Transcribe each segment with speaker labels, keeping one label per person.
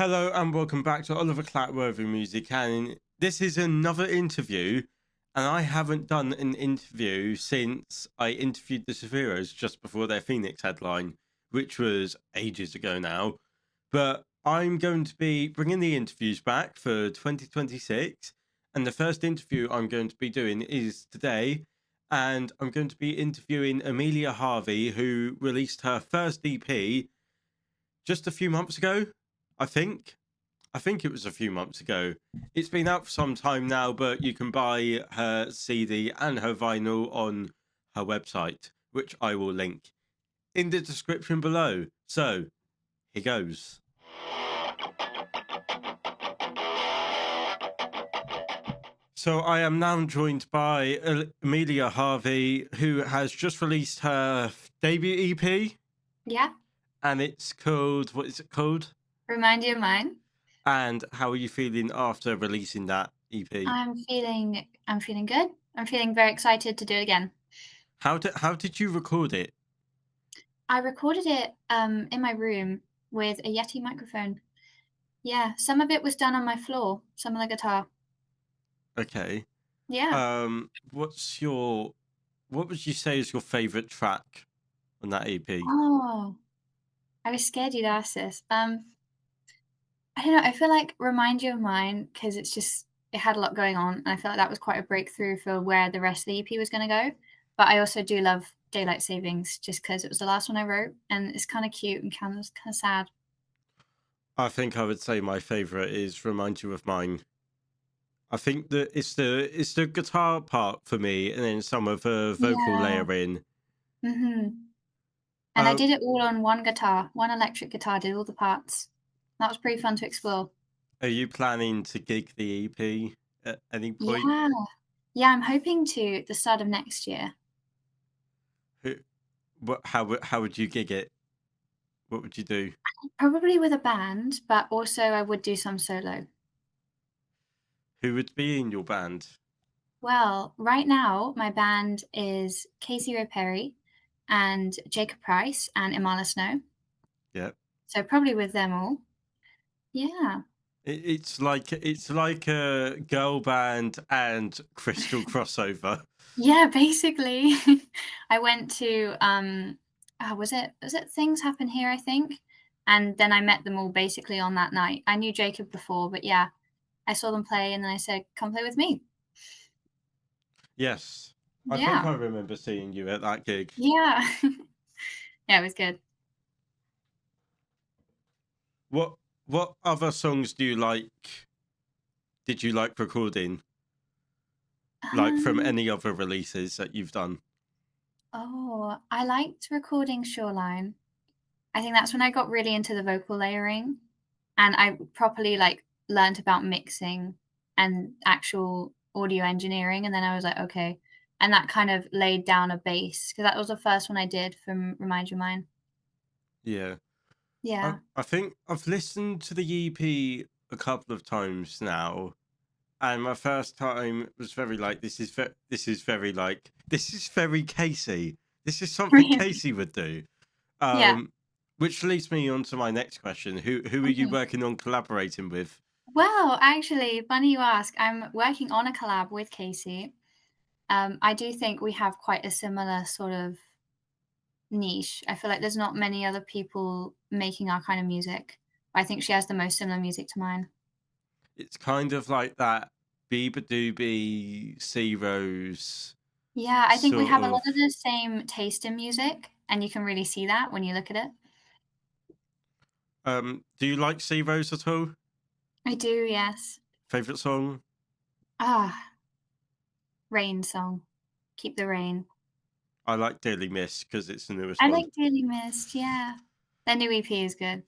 Speaker 1: Hello and welcome back to Oliver Clapworthy Music. And this is another interview. And I haven't done an interview since I interviewed the Severos just before their Phoenix headline, which was ages ago now. But I'm going to be bringing the interviews back for 2026. And the first interview I'm going to be doing is today. And I'm going to be interviewing Amelia Harvey, who released her first EP just a few months ago, I think. I think it was a few months ago. It's been out for some time now, but you can buy her CD and her vinyl on her website, which I will link in the description below. So, here goes. So, I am now joined by Amelia Harvey, who has just released her debut EP,
Speaker 2: Yeah,
Speaker 1: and it's called, what is it called?
Speaker 2: remind you of mine.
Speaker 1: And how are you feeling after releasing that EP?
Speaker 2: I'm feeling good. I'm feeling very excited to do it again.
Speaker 1: How did you record it?
Speaker 2: I recorded it in my room with a Yeti microphone. Yeah, some of it was done on my floor, some of the guitar.
Speaker 1: Okay.
Speaker 2: Yeah.
Speaker 1: What's your what would you say is your favorite track on that EP?
Speaker 2: Oh, I was scared you'd ask this. I don't know, I feel like Remind You of Mine because it had a lot going on, and I feel like that was quite a breakthrough for where the rest of the EP was gonna go. But I also do love Daylight Savings just because it was the last one I wrote, and it's kinda cute and kinda sad.
Speaker 1: I think I would say my favorite is "Remind You of Mine." I think that it's the guitar part for me, and then some of the vocal
Speaker 2: Yeah.
Speaker 1: layering.
Speaker 2: Mhm. And I
Speaker 1: Uh,
Speaker 2: did it all on one guitar, one electric guitar, did all the parts. That was pretty fun to explore.
Speaker 1: are you planning to gig the EP at any point?
Speaker 2: Yeah. Yeah, I'm hoping to the start of next year.
Speaker 1: Who, how would you gig it? What would you do?
Speaker 2: Probably with a band, but also I would do some solo.
Speaker 1: Who would be in your band?
Speaker 2: Well, right now, my band is Casey Ray Perry and Jacob Price and Imala Snow.
Speaker 1: Yeah.
Speaker 2: So probably with them all. Yeah.
Speaker 1: It's like a girl band and Crystal crossover.
Speaker 2: Yeah, basically. I went to was it Things Happen Here, I think? And then I met them all basically on that night. I knew Jacob before, but yeah, I saw them play and then I said, "Come play with me."
Speaker 1: Yes, I think
Speaker 2: Yeah.
Speaker 1: I remember seeing you at that gig.
Speaker 2: Yeah. Yeah, it was good.
Speaker 1: What what other songs do you like? Did you like recording, like from
Speaker 2: Um,
Speaker 1: any other releases that you've done?
Speaker 2: I liked recording Shoreline. I think that's when I got really into the vocal layering and I properly like learnt about mixing and actual audio engineering. And then I was like, okay. And that kind of laid down a base because that was the first one I did from Remind You Mine.
Speaker 1: Yeah, I
Speaker 2: Yeah.
Speaker 1: I think I've listened to the EP a couple of times now, and my first time was very like this is very Casey. This is something
Speaker 2: Really?
Speaker 1: Casey would do.
Speaker 2: Yeah.
Speaker 1: Um, which leads me on to my next question. Who are you
Speaker 2: Mhm.
Speaker 1: working on collaborating with?
Speaker 2: Well, actually, funny you ask. I'm working on a collab with Casey. I do think we have quite a similar sort of niche. I feel like there's not many other people making our kind of music. I think she has the most similar music to mine.
Speaker 1: It's kind of like that Bieber Doobie C Rose
Speaker 2: Yeah, I think we
Speaker 1: sort
Speaker 2: have a lot
Speaker 1: of.
Speaker 2: of the same taste in music, and you can really see that when you look at it.
Speaker 1: Do you like C Rose at all?
Speaker 2: I do, yes.
Speaker 1: Favorite song?
Speaker 2: Ah, Rain song. Keep the Rain.
Speaker 1: I like Daily Miss because it's the newest
Speaker 2: I
Speaker 1: one.
Speaker 2: like Daily Mist, yeah. Their new EP is good.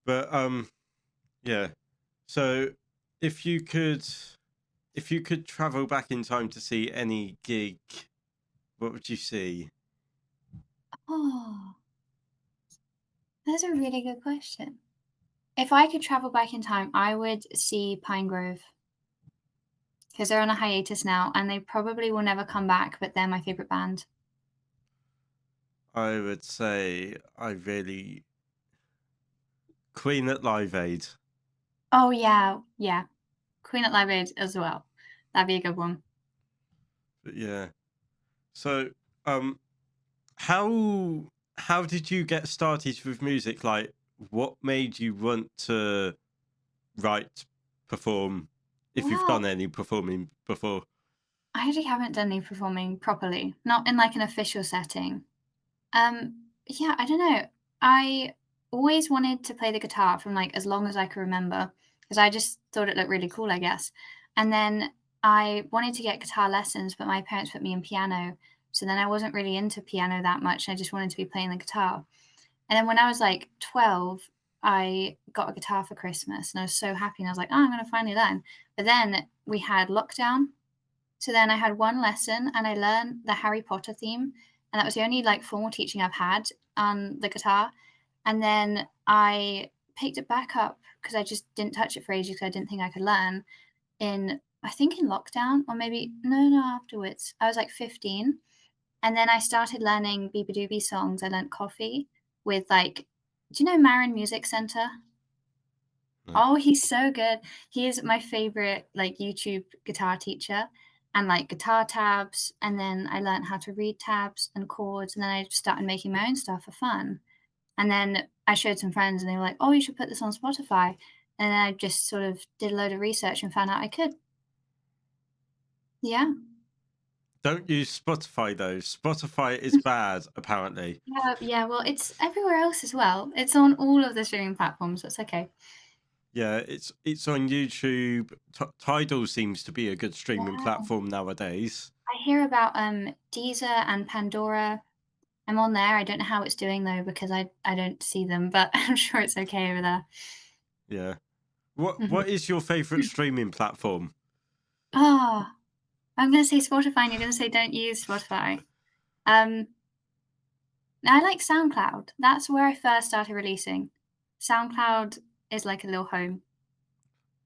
Speaker 1: But yeah. So if you could if you could travel back in time to see any gig, what would you see?
Speaker 2: Oh, that's a really good question. If I could travel back in time, I would see Pine Grove because they're on a hiatus now and they probably will never come back, but they're my favorite band.
Speaker 1: I would say I really Queen at Live Aid.
Speaker 2: Oh, yeah, yeah. Queen at Live Aid as well. That'd be a good one.
Speaker 1: But yeah. So, um, how how did you get started with music? Like, what made you want to write, perform? If you've done
Speaker 2: Well,
Speaker 1: any performing before.
Speaker 2: I actually haven't done any performing properly, not in, like, an official setting. Yeah, I don't know. I always wanted to play the guitar from, like, as long as I could remember, because I just thought it looked really cool, I guess. And then I wanted to get guitar lessons, but my parents put me in piano, so then I wasn't really into piano that much, I just wanted to be playing the guitar. And then when I was, like, 12, I got a guitar for Christmas, and I was so happy, and I was like, "Oh, I'm gonna finally learn." But then we had lockdown, so then I had one lesson and I learned the Harry Potter theme, and that was the only like formal teaching I've had on the guitar. And then I picked it back up because I just didn't touch it for ages because I didn't think I could learn in I think in lockdown or maybe no afterwards. I was like 15. And then I started learning Beaver Doobie songs. I learned Coffee with like do you know Marin Music Center?
Speaker 1: No.
Speaker 2: Oh, he's so good. He is my favorite, like, YouTube guitar teacher and, like, guitar tabs, and then I learned how to read tabs and chords, and then I started making my own stuff for fun. And then I showed some friends, and they were like, "Oh, you should put this on Spotify." And then I just sort of did a load of research and found out I could. Yeah.
Speaker 1: Don't use Spotify though. Spotify is bad, apparently.
Speaker 2: Yeah, well, it's everywhere else as well. It's on all of the streaming platforms, so it's okay.
Speaker 1: Yeah, it's on YouTube. Tidal seems to be a good streaming
Speaker 2: Yeah.
Speaker 1: platform nowadays.
Speaker 2: I hear about, Deezer and Pandora. I'm on there. I don't know how it's doing though because I don't see them, but I'm sure it's okay over there.
Speaker 1: Yeah. What
Speaker 2: Mhm.
Speaker 1: is your favorite streaming platform?
Speaker 2: Oh, I'm gonna say Spotify, and you're gonna say don't use Spotify. Um, I like SoundCloud. That's where I first started releasing. SoundCloud is like a little home.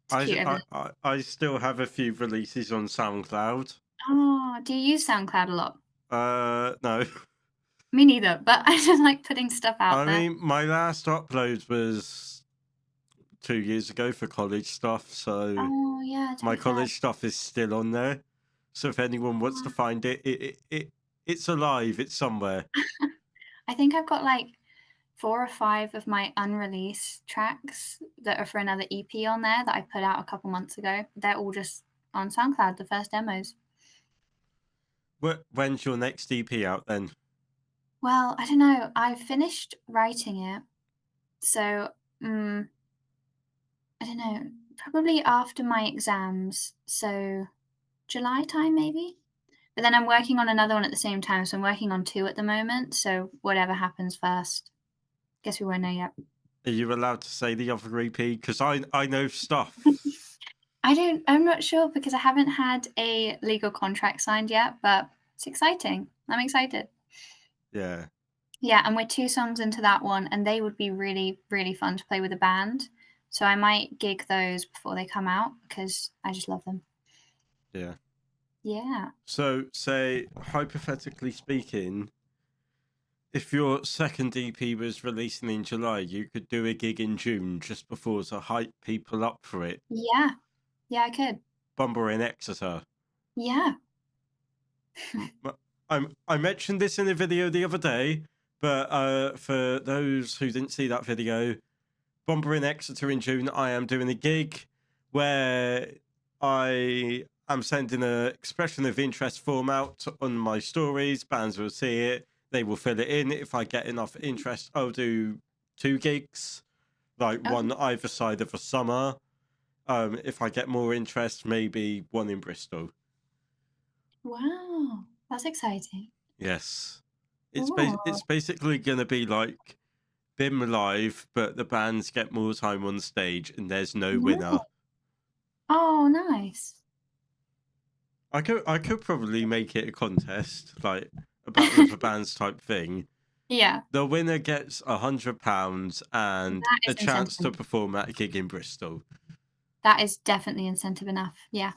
Speaker 2: It's
Speaker 1: I,
Speaker 2: cute over
Speaker 1: I
Speaker 2: there.
Speaker 1: I I still have a few releases on SoundCloud.
Speaker 2: Oh, do you use SoundCloud a lot?
Speaker 1: No.
Speaker 2: Me neither, but I just like putting stuff out
Speaker 1: I
Speaker 2: there.
Speaker 1: mean, my last upload was 2 years ago for college stuff, so
Speaker 2: Oh yeah, to
Speaker 1: my
Speaker 2: be fair.
Speaker 1: college stuff is still on there. So if anyone wants to find it, it's alive. It's somewhere.
Speaker 2: I think I've got like 4 or 5 of my unreleased tracks that are for another EP on there that I put out a couple months ago. They're all just on SoundCloud, the first demos.
Speaker 1: When's your next EP out then?
Speaker 2: Well, I don't know. I finished writing it, so mm, I don't know. Probably after my exams, so July time maybe. But then I'm working on another one at the same time, so I'm working on 2 at the moment. So whatever happens first, guess we won't know yet.
Speaker 1: Are you allowed to say the other EP? Because I know stuff.
Speaker 2: I'm not sure because I haven't had a legal contract signed yet, but it's exciting. I'm excited.
Speaker 1: Yeah,
Speaker 2: Yeah, and we're 2 songs into that one, and they would be really, really fun to play with a band. So I might gig those before they come out because I just love them.
Speaker 1: yeah.
Speaker 2: Yeah.
Speaker 1: So say hypothetically speaking, if your second EP was releasing in July, you could do a gig in June just before to hype people up for it.
Speaker 2: Yeah. Yeah, I could.
Speaker 1: Bumble in Exeter.
Speaker 2: Yeah.
Speaker 1: But I mentioned this in a video the other day, but for those who didn't see that video, Bomber in Exeter in June, I am doing a gig where I am sending an expression of interest form out on my stories. Bands will see it, they will fill it in. If I get enough interest, I'll do 2 gigs, like
Speaker 2: Okay.
Speaker 1: one either side of a summer. If I get more interest, maybe one in Bristol.
Speaker 2: Wow. That's exciting.
Speaker 1: Yes.
Speaker 2: Ooh.
Speaker 1: It's basically gonna be like BIM live, but the bands get more time on stage and there's no
Speaker 2: Nice.
Speaker 1: winner.
Speaker 2: Oh, nice.
Speaker 1: I could probably make it a contest, like a battle of the bands type thing.
Speaker 2: Yeah,
Speaker 1: The winner gets £100 and
Speaker 2: that
Speaker 1: a
Speaker 2: is incentive
Speaker 1: chance to
Speaker 2: enough.
Speaker 1: perform at a gig in Bristol.
Speaker 2: That is definitely incentive enough. Yeah.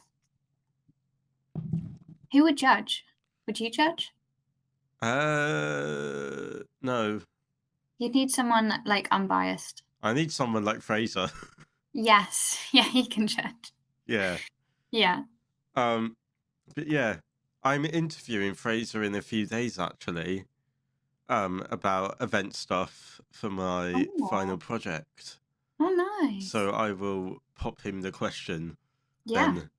Speaker 2: Who would judge? Would you judge?
Speaker 1: No.
Speaker 2: You'd need someone, like, unbiased.
Speaker 1: I need someone like Fraser.
Speaker 2: Yes. Yeah, he can judge.
Speaker 1: Yeah.
Speaker 2: Yeah.
Speaker 1: Um, but yeah, I'm interviewing Fraser in a few days actually. About event stuff for my final
Speaker 2: Oh.
Speaker 1: project.
Speaker 2: Oh, nice.
Speaker 1: So I will pop him the question
Speaker 2: Yeah.
Speaker 1: then.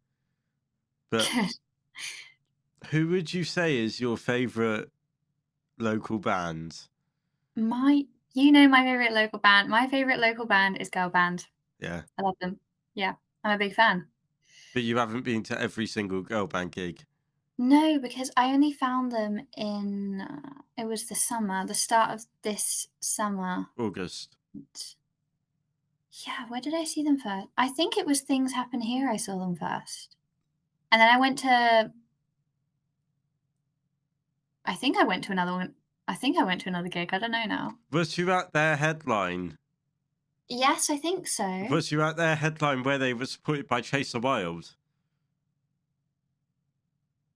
Speaker 1: But
Speaker 2: Good.
Speaker 1: who would you say is your favorite local band?
Speaker 2: My my favorite local band. My favorite local band is girl band.
Speaker 1: Yeah.
Speaker 2: I love them. Yeah, I'm a big fan.
Speaker 1: But you haven't been to every single girl band gig.
Speaker 2: No, because I only found them in it was the summer, the start of this summer.
Speaker 1: August.
Speaker 2: Yeah, where did I see them first? I think it was Things Happen Here I saw them first. And then I think I went to another one. I think I went to another gig. I don't know now.
Speaker 1: Was you at their headline?
Speaker 2: Yes, I think so.
Speaker 1: Was you at their headline where they were supported by Chase the Wild?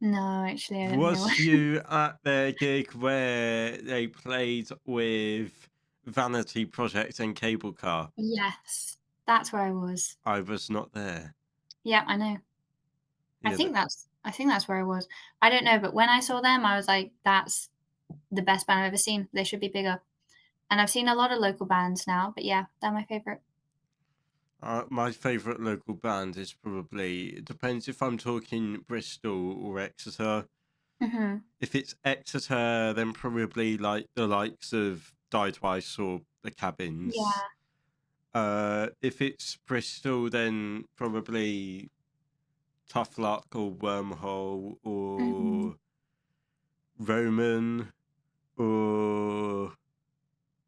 Speaker 2: No, actually I didn't hear.
Speaker 1: Was you at their gig where they played with Vanity Project and Cable Car?
Speaker 2: Yes, that's where I was.
Speaker 1: I was not there.
Speaker 2: Yeah, I know.
Speaker 1: Yeah,
Speaker 2: I think that's where I was. I don't know, but when I saw them, I was like, "That's the best band I've ever seen. They should be bigger." And I've seen a lot of local bands now, but yeah, they're my favorite.
Speaker 1: my favourite local band is probably, it depends if I'm talking Bristol or Exeter.
Speaker 2: Mhm.
Speaker 1: If it's Exeter, then probably like the likes of Die Twice or the Cabins.
Speaker 2: Yeah.
Speaker 1: If it's Bristol, then probably Tough Luck or Wormhole
Speaker 2: Mhm.
Speaker 1: or Roman or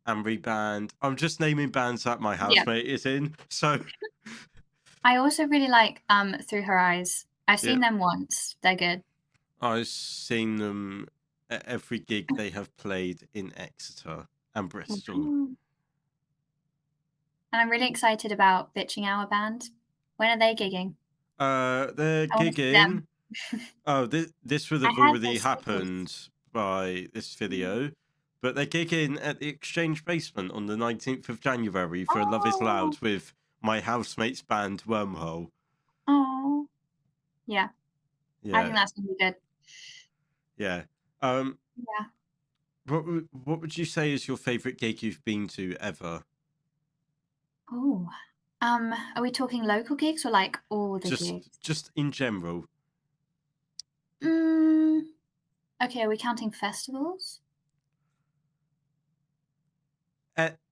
Speaker 1: Ambry Band. I'm just naming bands that my
Speaker 2: Yeah.
Speaker 1: housemate is in. So
Speaker 2: I also really like, Through Her Eyes. I've
Speaker 1: yeah,
Speaker 2: seen them once. They're good.
Speaker 1: I've seen them at every gig they have played in Exeter and Bristol.
Speaker 2: Mhm. And I'm really excited about Bitching Hour Band. When are they gigging?
Speaker 1: They're
Speaker 2: I wanna see them.
Speaker 1: gigging. Oh, this would
Speaker 2: I
Speaker 1: have
Speaker 2: had their
Speaker 1: already
Speaker 2: singles.
Speaker 1: happened by this
Speaker 2: Mm.
Speaker 1: video, but they're gigging at the Exchange Basement on the 19th of January for Love Is
Speaker 2: Oh.
Speaker 1: Loud with my housemate's band Wormhole.
Speaker 2: Oh. Yeah, I
Speaker 1: Yeah,
Speaker 2: think that's gonna be good.
Speaker 1: yeah. Um,
Speaker 2: Yeah.
Speaker 1: what would you say is your favorite gig you've been to ever?
Speaker 2: Oh. Are we talking local gigs or, like, all the gigs?
Speaker 1: Just in general.
Speaker 2: Mm, okay, are we counting festivals?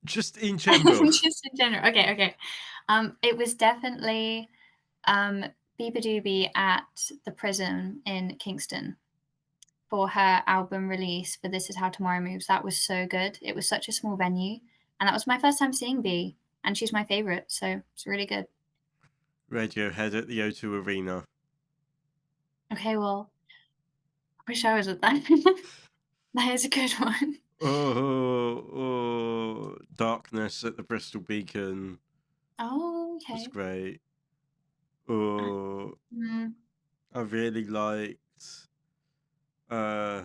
Speaker 1: Just in general.
Speaker 2: Just in general. Okay, okay. It was definitely, um, Biba Doobie at the Prism in Kingston for her album release for This Is How Tomorrow Moves. That was so good. It was such a small venue, and that was my first time seeing Bee, and she's my favorite, so it's really good.
Speaker 1: Radiohead at the O2 Arena.
Speaker 2: Okay, well, I wish I was at that. That is a good one.
Speaker 1: Oh, Darkness at the Bristol Beacon
Speaker 2: Oh,
Speaker 1: was
Speaker 2: okay.
Speaker 1: great.
Speaker 2: Uh,
Speaker 1: Oh,
Speaker 2: mm,
Speaker 1: I really liked. Uh,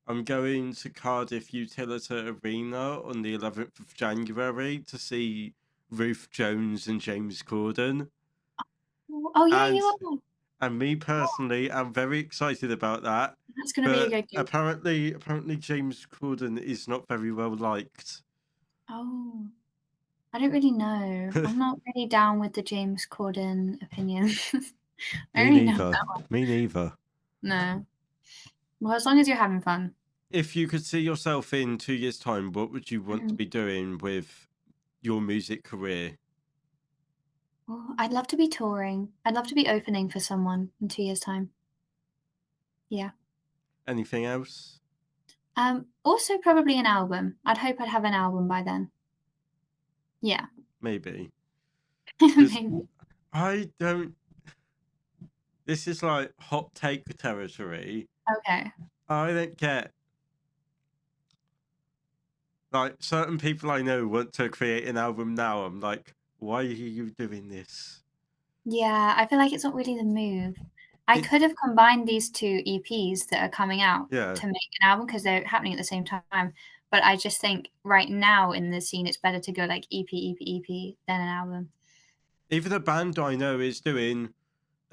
Speaker 1: I'm going to Cardiff Utilita Arena on the 11th of January to see Ruth Jones and James Corden.
Speaker 2: oh, yeah,
Speaker 1: And
Speaker 2: you are.
Speaker 1: me
Speaker 2: Oh,
Speaker 1: personally, I'm very excited about that.
Speaker 2: that's gonna be a
Speaker 1: But
Speaker 2: good gig.
Speaker 1: apparently James Corden is not very well liked.
Speaker 2: Oh, I don't really know. I'm not really down with the James Corden opinion. I
Speaker 1: Me
Speaker 2: don't really know
Speaker 1: neither.
Speaker 2: that one.
Speaker 1: Me neither.
Speaker 2: No. Well, as long as you're having fun.
Speaker 1: If you could see yourself in 2 years' time, what would you want to
Speaker 2: Mhm.
Speaker 1: be doing with your music career?
Speaker 2: Well, I'd love to be touring. I'd love to be opening for someone in 2 years' time. Yeah.
Speaker 1: Anything else?
Speaker 2: Also probably an album. I'd hope I'd have an album by then. Yeah.
Speaker 1: Maybe. Because
Speaker 2: Maybe.
Speaker 1: I don't. This is like hot take territory.
Speaker 2: Okay.
Speaker 1: I don't get. Like, certain people I know want to create an album now. I'm like, why are you doing this?
Speaker 2: Yeah, I feel like it's not really the move. I
Speaker 1: It,
Speaker 2: could have combined these 2 EPs that are coming out
Speaker 1: yeah.
Speaker 2: to make an album because 'cause they're happening at the same time, But I just think right now in the scene, it's better to go like EP than an album.
Speaker 1: Even a band I know is doing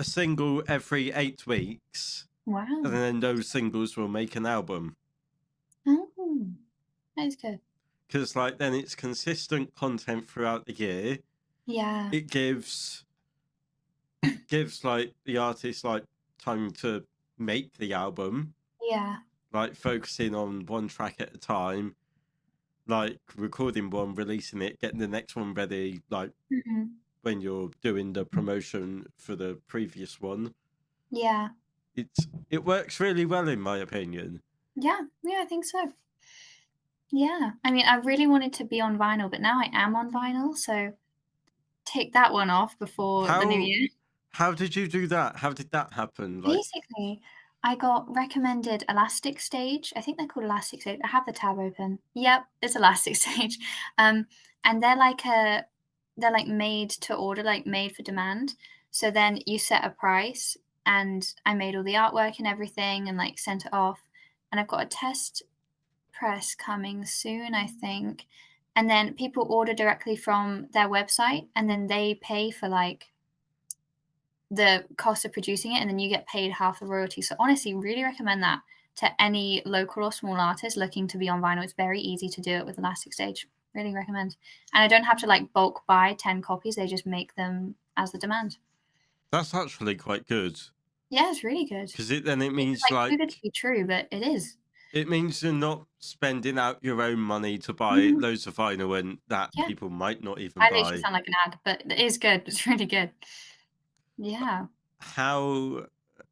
Speaker 1: a single every 8 weeks, and
Speaker 2: Wow.
Speaker 1: then those singles will make an album.
Speaker 2: Oh, that is good.
Speaker 1: Because like then it's consistent content throughout the year.
Speaker 2: Yeah.
Speaker 1: It gives like the artist like time to make the album,
Speaker 2: Yeah.
Speaker 1: like focusing on one track at a time, like recording one, releasing it, getting the next one ready, like
Speaker 2: Mhm.
Speaker 1: when you're doing the promotion for the previous one.
Speaker 2: Yeah.
Speaker 1: It works really well in my opinion.
Speaker 2: Yeah. Yeah, I think so. Yeah. I mean, I really wanted to be on vinyl, but now I am on vinyl, so take that one off before the new
Speaker 1: How
Speaker 2: year.
Speaker 1: how did you do that? How did that happen? Like,
Speaker 2: Basically, I got recommended Elastic Stage. I think they're called Elastic Stage. I have the tab open. Yep, it's Elastic Stage. Um, and they're like made to order, like made for demand. So then you set a price, and I made all the artwork and everything and like sent it off. And I've got a test press coming soon, I think. And then people order directly from their website and then they pay for like the cost of producing it, and then you get paid half the royalty. So honestly, really recommend that to any local or small artist looking to be on vinyl. It's very easy to do it with Elastic Stage. Really recommend. And I don't have to like bulk buy 10 copies. They just make them as the demand.
Speaker 1: that's actually quite good
Speaker 2: Yeah, it's really good.
Speaker 1: because it
Speaker 2: It's
Speaker 1: means
Speaker 2: like too
Speaker 1: like
Speaker 2: good to be true, but it is.
Speaker 1: it means you're not spending out your own money to buy
Speaker 2: Mhm.
Speaker 1: loads of vinyl and that
Speaker 2: Yeah.
Speaker 1: people might not even
Speaker 2: I literally
Speaker 1: buy.
Speaker 2: sound like an ad, but it is good. It's really good. Yeah.
Speaker 1: How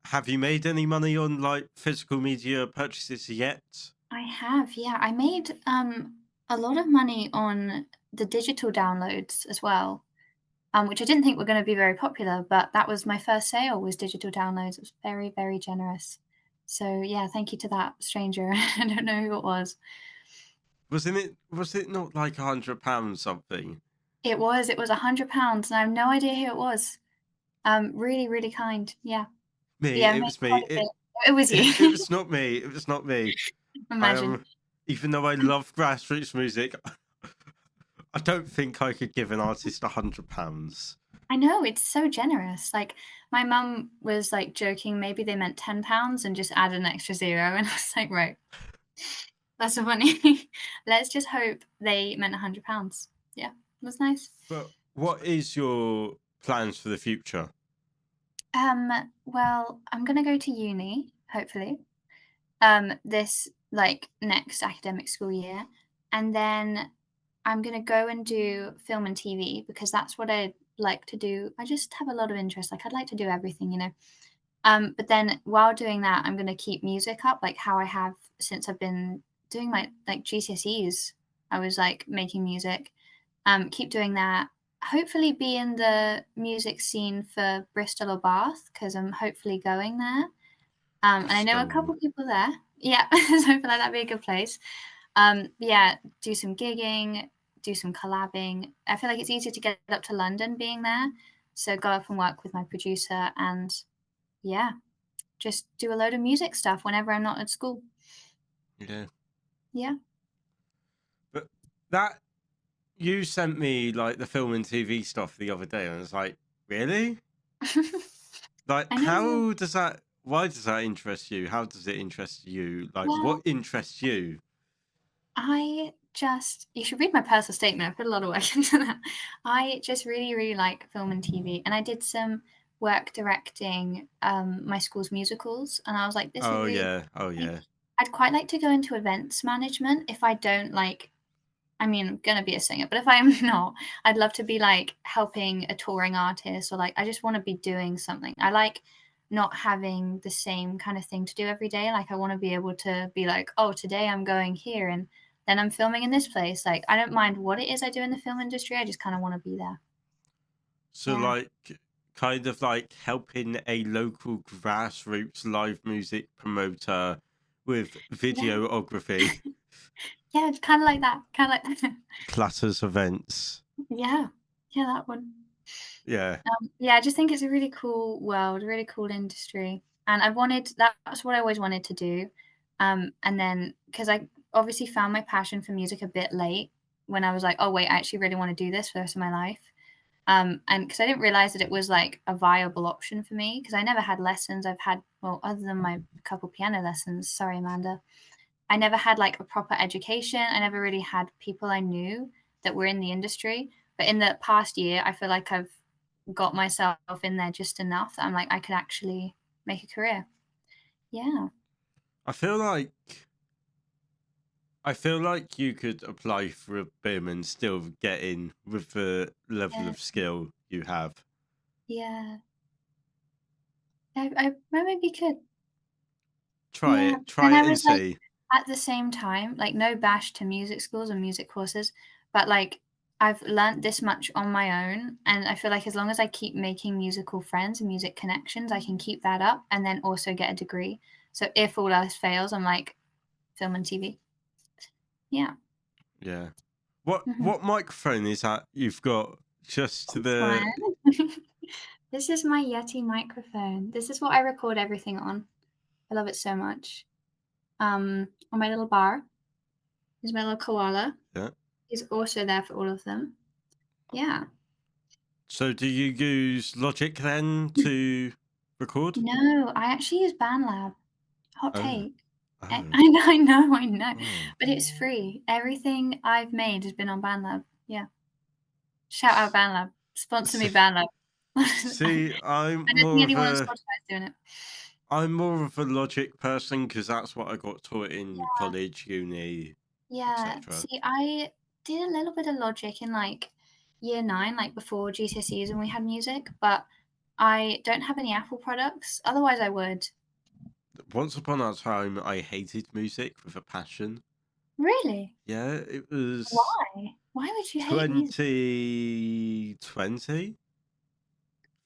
Speaker 1: have you made any money on like physical media purchases yet?
Speaker 2: I have, yeah. I made a lot of money on the digital downloads as well. Which I didn't think were gonna be very popular, but that was my first sale was digital downloads. It was very, very generous. So, yeah, thank you to that stranger. I don't know who it was.
Speaker 1: Was it not like £100 something?
Speaker 2: It was £100, and I have no idea who it was. Really, really kind, yeah.
Speaker 1: Me,
Speaker 2: Yeah, I
Speaker 1: it
Speaker 2: made
Speaker 1: was me.
Speaker 2: quite a bit. It was
Speaker 1: It
Speaker 2: you.
Speaker 1: was not me. It was not me. I
Speaker 2: Imagine.
Speaker 1: am, even though I love grassroots music, I don't think I could give an artist £100.
Speaker 2: I know, it's so generous. Like, my mum was, like, joking maybe they meant £10 and just added an extra 0, and I was like, "Right, that's so funny. Let's just hope they meant £100." Yeah, it was nice.
Speaker 1: But what is your plans for the future?
Speaker 2: Well, I'm gonna go to uni, hopefully, this like next academic school year, and then I'm gonna go and do film and TV because that's what I like to do. I just have a lot of interest. Like I'd like to do everything, you know. But then while doing that, I'm gonna keep music up, like how I have since I've been doing my like GCSEs. I was like making music. Keep doing that. Hopefully, be in the music scene for Bristol or Bath because I'm hopefully going there. And I know a
Speaker 1: Bristol.
Speaker 2: couple people there. Yeah, so I feel like that'd be a good place. Yeah, do some gigging, do some collabing. I feel like it's easier to get up to London being there. So go up and work with my producer and yeah, just do a load of music stuff whenever I'm not at school.
Speaker 1: Yeah.
Speaker 2: Yeah.
Speaker 1: But that you sent me like the film and TV stuff the other day, and I was like, really? Like,
Speaker 2: I know.
Speaker 1: how does that? Why does that interest you? How does it interest you? Like, what
Speaker 2: Well,
Speaker 1: interests you?
Speaker 2: I just you should read my personal statement. I put a lot of work into that. I just really, really like film and TV, and I did some work directing my school's musicals, and I was like, this would
Speaker 1: Oh
Speaker 2: really
Speaker 1: yeah. Oh
Speaker 2: be me.
Speaker 1: yeah.
Speaker 2: I'd quite like to go into events management if I don't like. I mean, I'm gonna be a singer, but if I'm not, I'd love to be like helping a touring artist or like I just want to be doing something. I like not having the same kind of thing to do every day. Like I want to be able to be like, oh, today I'm going here and then I'm filming in this place. Like I don't mind what it is I do in the film industry. I just kind of want to be there.
Speaker 1: So
Speaker 2: Yeah.
Speaker 1: like, kind of like helping a local grassroots live music promoter with
Speaker 2: Yeah.
Speaker 1: videography,
Speaker 2: Yeah, it's kind of like that. Kind of like that.
Speaker 1: Clutters events.
Speaker 2: Yeah. Yeah, that one.
Speaker 1: Yeah.
Speaker 2: Yeah, I just think it's a really cool world, a really cool industry, and I wanted that's what I always wanted to do, and then because obviously found my passion for music a bit late when I was like, "Oh, wait, I actually really wanna do this for the rest of my life." And because I didn't realize that it was, like, a viable option for me, because I never had lessons. I've had well, other than my couple piano lessons, sorry, Amanda, I never had, like, a proper education. I never really had people I knew that were in the industry. But in the past year, I feel like I've got myself in there just enough that I'm like, I could actually make a career. Yeah.
Speaker 1: I feel like you could apply for a BIM and still get in with the level
Speaker 2: Yeah.
Speaker 1: of skill you have.
Speaker 2: Yeah. I maybe could.
Speaker 1: Try
Speaker 2: Yeah.
Speaker 1: it. Try
Speaker 2: And I
Speaker 1: it and
Speaker 2: was like,
Speaker 1: see.
Speaker 2: at the same time, like, no bash to music schools and music courses, but, like, I've learnt this much on my own, and I feel like as long as I keep making musical friends and music connections, I can keep that up and then also get a degree. So if all else fails, I'm like, film and TV. Yeah.
Speaker 1: Yeah. What
Speaker 2: Mhm.
Speaker 1: what microphone is that you've got just to
Speaker 2: This
Speaker 1: the
Speaker 2: one. This is my Yeti microphone. This is what I record everything on. I love it so much. On my little bar is my little koala.
Speaker 1: yeah.
Speaker 2: He's also there for all of them. Yeah.
Speaker 1: So do you use Logic then to record?
Speaker 2: No, I actually use BandLab. Hot
Speaker 1: Oh.
Speaker 2: take.
Speaker 1: Oh.
Speaker 2: I know,
Speaker 1: Oh.
Speaker 2: but it's free. Everything I've made has been on BandLab. Yeah. Shout out BandLab. Sponsor me,
Speaker 1: See,
Speaker 2: BandLab. I
Speaker 1: see, I'm
Speaker 2: don't think
Speaker 1: more of
Speaker 2: anyone on
Speaker 1: a
Speaker 2: Spotify is doing it.
Speaker 1: Logic person because that's what I got taught in college, uni,
Speaker 2: Yeah.
Speaker 1: etc.
Speaker 2: See, I did a little bit of Logic in, like, year 9, like, before GCSEs when we had music, but I don't have any Apple products. Otherwise, I would.
Speaker 1: Once upon a time, I hated music with a passion.
Speaker 2: Really?
Speaker 1: Yeah, it was
Speaker 2: Why? Why would you hate music?
Speaker 1: 2020,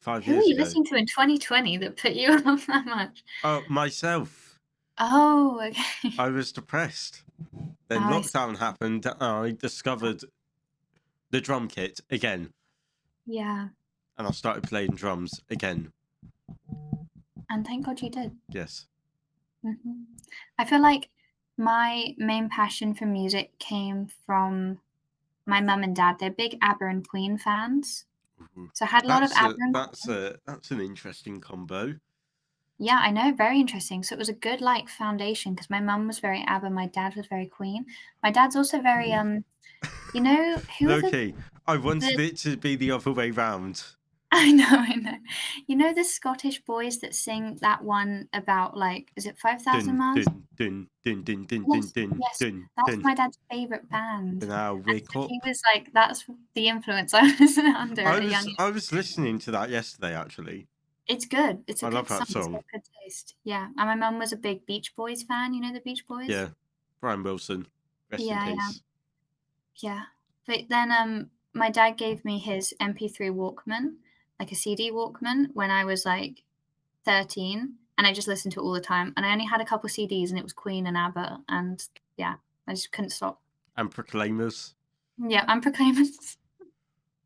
Speaker 1: five
Speaker 2: Who were
Speaker 1: years
Speaker 2: you
Speaker 1: ago.
Speaker 2: listening to in 2020 that put you off that much?
Speaker 1: Oh, myself.
Speaker 2: Oh, okay.
Speaker 1: I was depressed.
Speaker 2: Oh,
Speaker 1: Then
Speaker 2: I see.
Speaker 1: lockdown happened, and I discovered the drum kit again,
Speaker 2: Yeah,
Speaker 1: and I started playing drums again.
Speaker 2: and thank God you did.
Speaker 1: Yes.
Speaker 2: Mhm. I feel like my main passion for music came from my mum and dad. They're big ABBA and Queen fans,
Speaker 1: Mhm.
Speaker 2: so I had a lot of ABBA and Queen.
Speaker 1: That's an interesting combo.
Speaker 2: Yeah, I know, very interesting. So it was a good, like, foundation because my mum was very ABBA, my dad was very Queen. My dad's also very, you know, who are
Speaker 1: Loki, I wanted
Speaker 2: the
Speaker 1: it to be the other way round.
Speaker 2: I know, I know. You know the Scottish boys that sing that one about, like, is it 5,000
Speaker 1: Dun
Speaker 2: Miles?
Speaker 1: dun dun dun dun dun dun
Speaker 2: Yes,
Speaker 1: dun
Speaker 2: yes.
Speaker 1: dun
Speaker 2: That's
Speaker 1: dun.
Speaker 2: my dad's favorite band,
Speaker 1: And now
Speaker 2: and
Speaker 1: wake
Speaker 2: so he
Speaker 1: up.
Speaker 2: was like, that's the influence I was under at a young age.
Speaker 1: I was listening to that yesterday actually.
Speaker 2: It's good. It's a
Speaker 1: I love
Speaker 2: good
Speaker 1: that
Speaker 2: song. It's
Speaker 1: song.
Speaker 2: got good taste. Yeah, and my mum was a big Beach Boys fan. You know the Beach Boys?
Speaker 1: Yeah. Brian Wilson. Rest in
Speaker 2: Yeah, yeah,
Speaker 1: peace.
Speaker 2: yeah. But then, my dad gave me his MP3 Walkman, like a CD Walkman, when I was, like, 13, and I just listened to it all the time, and I only had a couple CDs, and it was Queen and ABBA, and yeah, I just couldn't stop.
Speaker 1: And Proclaimers.
Speaker 2: Yeah, I'm Proclaimers.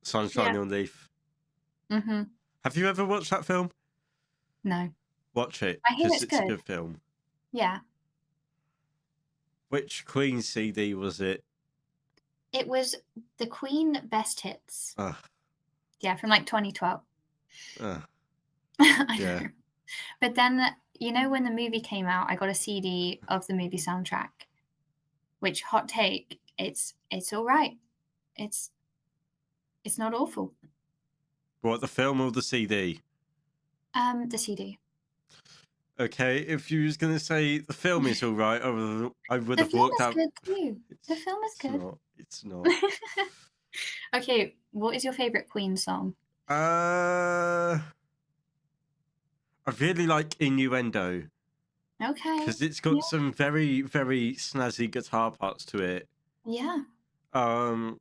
Speaker 1: Sunshine
Speaker 2: Yeah.
Speaker 1: on Leaf.
Speaker 2: Mhm.
Speaker 1: Have you ever watched that film?
Speaker 2: No.
Speaker 1: Watch it,
Speaker 2: I hear
Speaker 1: because
Speaker 2: it's
Speaker 1: it's a
Speaker 2: good.
Speaker 1: good film.
Speaker 2: Yeah.
Speaker 1: Which Queen CD was it?
Speaker 2: It was the Queen Best Hits.
Speaker 1: Ugh,
Speaker 2: Yeah, from, like, 2012.
Speaker 1: ugh,
Speaker 2: I
Speaker 1: yeah.
Speaker 2: know. But then, you know, when the movie came out, I got a CD of the movie soundtrack, which, hot take, it's alright. It's it's not awful.
Speaker 1: What, the film or the CD?
Speaker 2: The CD.
Speaker 1: Okay, if you was going to say the film is all right, I would
Speaker 2: The
Speaker 1: have
Speaker 2: film
Speaker 1: walked
Speaker 2: is
Speaker 1: out.
Speaker 2: good too. The film is
Speaker 1: It's
Speaker 2: good.
Speaker 1: not. It's not.
Speaker 2: Okay, what is your favorite Queen song?
Speaker 1: Uh, I really like Innuendo
Speaker 2: Okay.
Speaker 1: because it's
Speaker 2: Yeah.
Speaker 1: got some very, very snazzy guitar parts to it.
Speaker 2: Yeah.
Speaker 1: Um,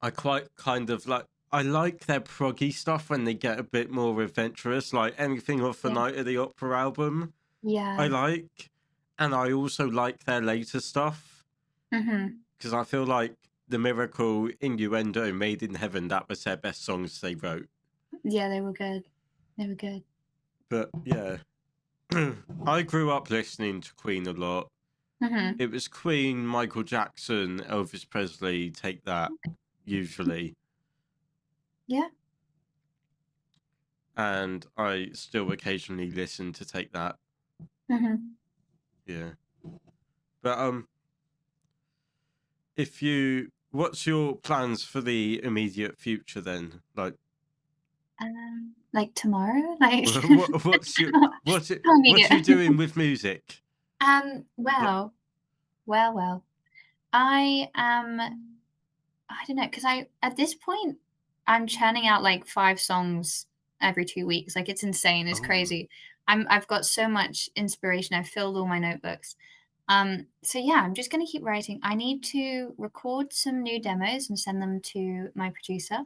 Speaker 1: I quite kind of like. I like their proggy stuff when they get a bit more adventurous, like anything off the
Speaker 2: Yeah.
Speaker 1: Night of the Opera album. I
Speaker 2: Yeah.
Speaker 1: like, and I also like their later stuff
Speaker 2: Mhm.
Speaker 1: because I feel like the Miracle, Innuendo, Made in Heaven, that was their best songs they wrote.
Speaker 2: Yeah, they were good. They were good.
Speaker 1: But yeah, I grew up listening to Queen a lot.
Speaker 2: Mhm.
Speaker 1: It was Queen, Michael Jackson, Elvis Presley, Take That, usually.
Speaker 2: Yeah.
Speaker 1: And I still occasionally listen to Take That.
Speaker 2: Mhm.
Speaker 1: Yeah. But what's your plans for the immediate future then? Like,
Speaker 2: Like tomorrow? Like
Speaker 1: what's your
Speaker 2: how
Speaker 1: what
Speaker 2: immediate.
Speaker 1: are you doing with music? Like,
Speaker 2: Well, well. I am I don't know, because I at this point, I'm churning out, like, 5 songs every 2 weeks, like, it's insane, it's
Speaker 1: oh,
Speaker 2: crazy. I've got so much inspiration, I've filled all my notebooks. So yeah, I'm just gonna keep writing. I need to record some new demos and send them to my producer,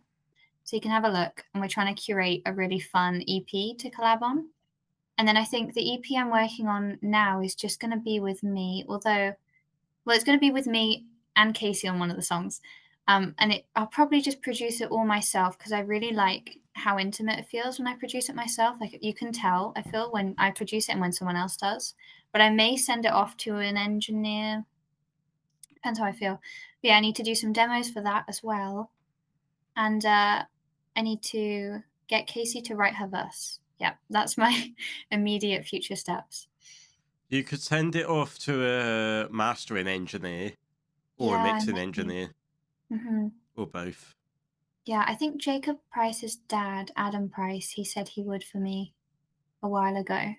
Speaker 2: so you can have a look, and we're trying to curate a really fun EP to collab on. And then I think the EP I'm working on now is just gonna be with me, although well, it's gonna be with me and Casey on one of the songs. I'll probably just produce it all myself because I really like how intimate it feels when I produce it myself. Like you can tell, I feel when I produce it and when someone else does. But I may send it off to an engineer. Depends how I feel. But yeah, I need to do some demos for that as well. And I need to get Casey to write her verse. Yeah, that's my immediate future steps.
Speaker 1: you could send it off to a mastering engineer or a
Speaker 2: Yeah,
Speaker 1: mixing
Speaker 2: maybe.
Speaker 1: engineer
Speaker 2: Hmm.
Speaker 1: or both.
Speaker 2: Yeah, I think Jacob Price's dad, Adam Price, he said he would for me a while ago.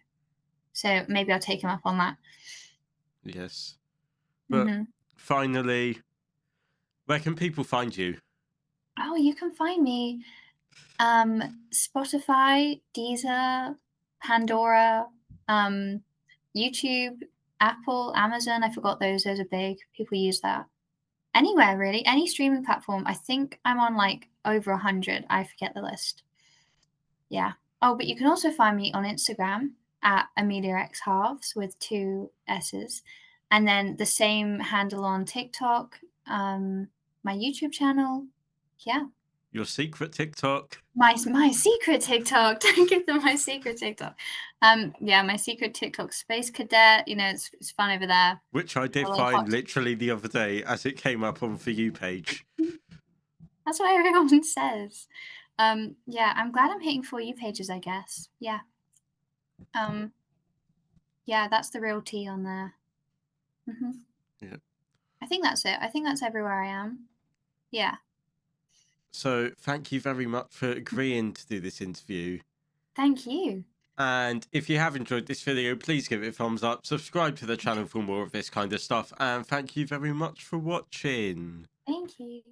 Speaker 2: So maybe I'll take him up on that.
Speaker 1: Yes. But
Speaker 2: Mhm.
Speaker 1: finally, where can people find you?
Speaker 2: Oh, you can find me, Spotify, Deezer, Pandora, um, YouTube, Apple, Amazon. I forgot those. Those are big. People use that. Anywhere really, any streaming platform. I think I'm on like over 100. I forget the list. Yeah. Oh, but you can also find me on Instagram at Amelia X Halves with 2 S's, and then the same handle on TikTok, my YouTube channel. Yeah.
Speaker 1: Your secret TikTok,
Speaker 2: My secret TikTok. Don't give them my secret TikTok. Yeah, my secret TikTok, Space Cadet. You know, it's fun over there.
Speaker 1: which I
Speaker 2: A
Speaker 1: did
Speaker 2: little hot
Speaker 1: find literally the other day as it came up on For You page.
Speaker 2: That's what everyone says. Yeah, I'm glad I'm hitting For You pages, I guess. Yeah. Um, yeah, that's the real tea on there. Mhm.
Speaker 1: Yeah.
Speaker 2: I think that's it. I think that's everywhere I am. Yeah.
Speaker 1: So thank you very much for agreeing to do this interview.
Speaker 2: Thank you.
Speaker 1: And if you have enjoyed this video, please give it a thumbs up, subscribe to the channel for more of this kind of stuff, and thank you very much for watching.
Speaker 2: Thank you.